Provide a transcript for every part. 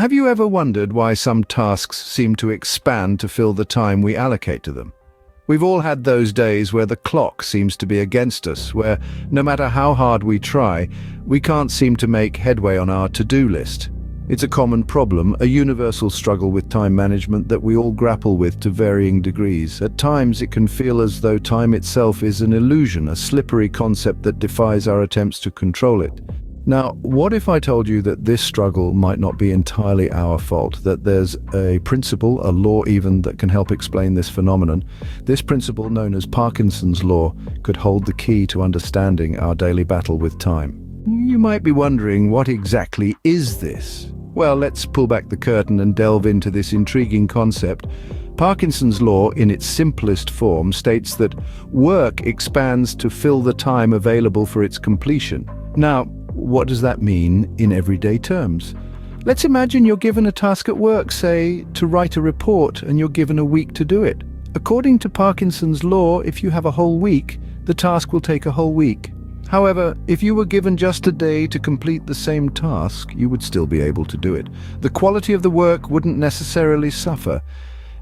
Have you ever wondered why some tasks seem to expand to fill the time we allocate to them? We've all had those days where the clock seems to be against us, where no matter how hard we try, we can't seem to make headway on our to-do list. It's a common problem, a universal struggle with time management that we all grapple with to varying degrees. At times, it can feel as though time itself is an illusion, a slippery concept that defies our attempts to control it. Now, what if I told you that this struggle might not be entirely our fault, that there's a principle, a law even, that can help explain this phenomenon? This principle, known as Parkinson's Law, could hold the key to understanding our daily battle with time. You might be wondering, what exactly is this? Well, let's pull back the curtain and delve into this intriguing concept. Parkinson's Law, in its simplest form, states that work expands to fill the time available for its completion. Now, what does that mean in everyday terms? Let's imagine you're given a task at work, say, to write a report, and you're given a week to do it. According to Parkinson's Law, if you have a whole week, the task will take a whole week. However, if you were given just a day to complete the same task, you would still be able to do it. The quality of the work wouldn't necessarily suffer.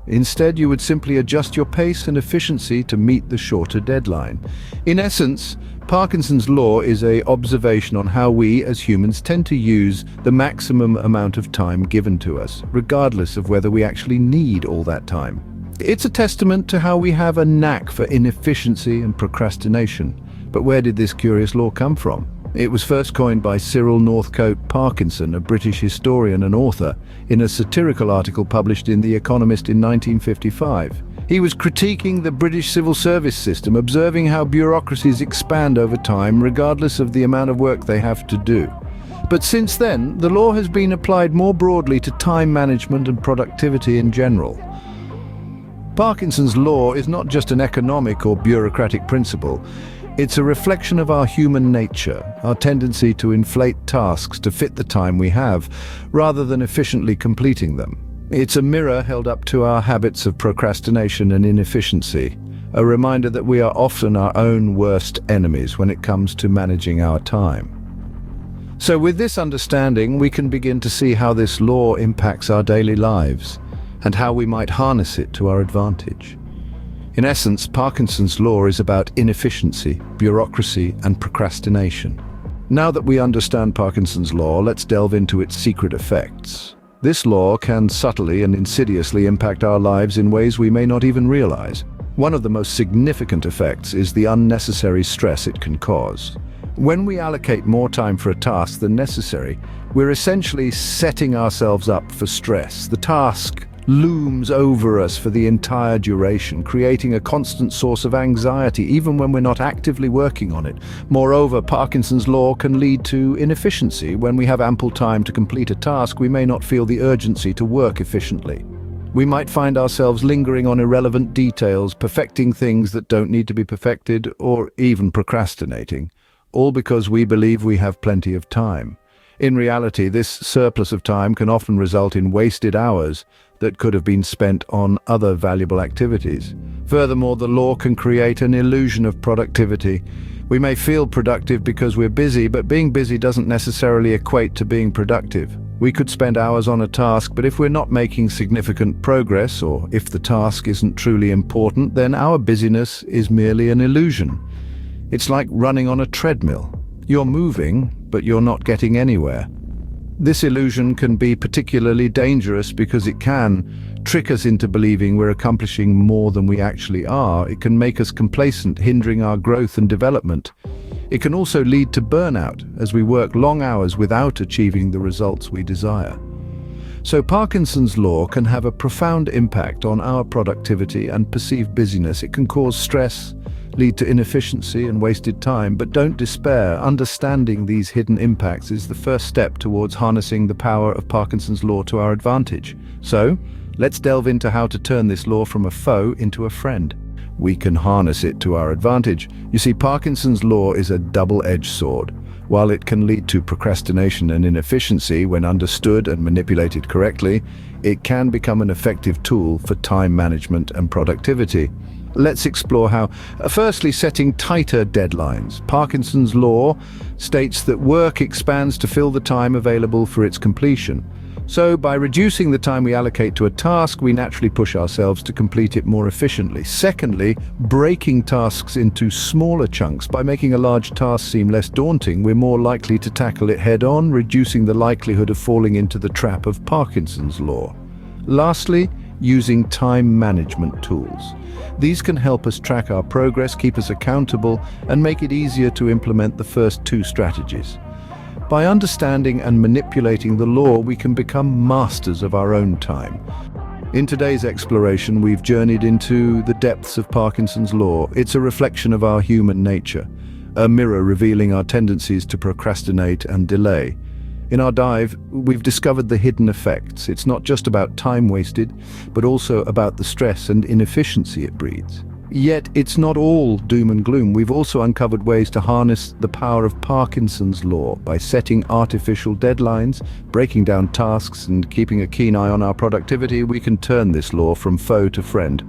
Instead, you would simply adjust your pace and efficiency to meet the shorter deadline. In essence, Parkinson's Law is an observation on how we as humans tend to use the maximum amount of time given to us, regardless of whether we actually need all that time. It's a testament to how we have a knack for inefficiency and procrastination. But where did this curious law come from? It was first coined by Cyril Northcote Parkinson, a British historian and author, in a satirical article published in The Economist in 1955. He was critiquing the British civil service system, observing how bureaucracies expand over time regardless of the amount of work they have to do. But since then, the law has been applied more broadly to time management and productivity in general. Parkinson's Law is not just an economic or bureaucratic principle. It's a reflection of our human nature, our tendency to inflate tasks to fit the time we have, rather than efficiently completing them. It's a mirror held up to our habits of procrastination and inefficiency, a reminder that we are often our own worst enemies when it comes to managing our time. So with this understanding, we can begin to see how this law impacts our daily lives, and how we might harness it to our advantage. In essence, Parkinson's Law is about inefficiency, bureaucracy, and procrastination. Now that we understand Parkinson's Law, let's delve into its secret effects. This law can subtly and insidiously impact our lives in ways we may not even realize. One of the most significant effects is the unnecessary stress it can cause. When we allocate more time for a task than necessary, we're essentially setting ourselves up for stress. The task looms over us for the entire duration, creating a constant source of anxiety, even when we're not actively working on it. Moreover, Parkinson's Law can lead to inefficiency. When we have ample time to complete a task, we may not feel the urgency to work efficiently. We might find ourselves lingering on irrelevant details, perfecting things that don't need to be perfected, or even procrastinating, all because we believe we have plenty of time. In reality, this surplus of time can often result in wasted hours that could have been spent on other valuable activities. Furthermore, the law can create an illusion of productivity. We may feel productive because we're busy, but being busy doesn't necessarily equate to being productive. We could spend hours on a task, but if we're not making significant progress, or if the task isn't truly important, then our busyness is merely an illusion. It's like running on a treadmill. You're moving, but you're not getting anywhere. This illusion can be particularly dangerous because it can trick us into believing we're accomplishing more than we actually are. It can make us complacent, hindering our growth and development. It can also lead to burnout as we work long hours without achieving the results we desire. So Parkinson's Law can have a profound impact on our productivity and perceived busyness. It can cause stress, lead to inefficiency and wasted time, but don't despair. Understanding these hidden impacts is the first step towards harnessing the power of Parkinson's Law to our advantage. So, let's delve into how to turn this law from a foe into a friend. We can harness it to our advantage. You see, Parkinson's Law is a double-edged sword. While it can lead to procrastination and inefficiency when understood and manipulated correctly, it can become an effective tool for time management and productivity. Let's explore how. Firstly, setting tighter deadlines. Parkinson's Law states that work expands to fill the time available for its completion. So, by reducing the time we allocate to a task, we naturally push ourselves to complete it more efficiently. Secondly, breaking tasks into smaller chunks. By making a large task seem less daunting, we're more likely to tackle it head-on, reducing the likelihood of falling into the trap of Parkinson's law. Lastly, using time management tools. These can help us track our progress, keep us accountable, and make it easier to implement the first two strategies. By understanding and manipulating the law, we can become masters of our own time. In today's exploration, we've journeyed into the depths of Parkinson's law. It's a reflection of our human nature, a mirror revealing our tendencies to procrastinate and delay. In our dive, we've discovered the hidden effects. It's not just about time wasted, but also about the stress and inefficiency it breeds. Yet, it's not all doom and gloom. We've also uncovered ways to harness the power of Parkinson's law by setting artificial deadlines, breaking down tasks, and keeping a keen eye on our productivity. We can turn this law from foe to friend.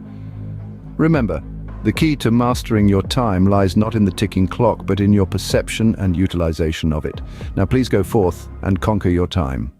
Remember, the key to mastering your time lies not in the ticking clock, but in your perception and utilization of it. Now please go forth and conquer your time.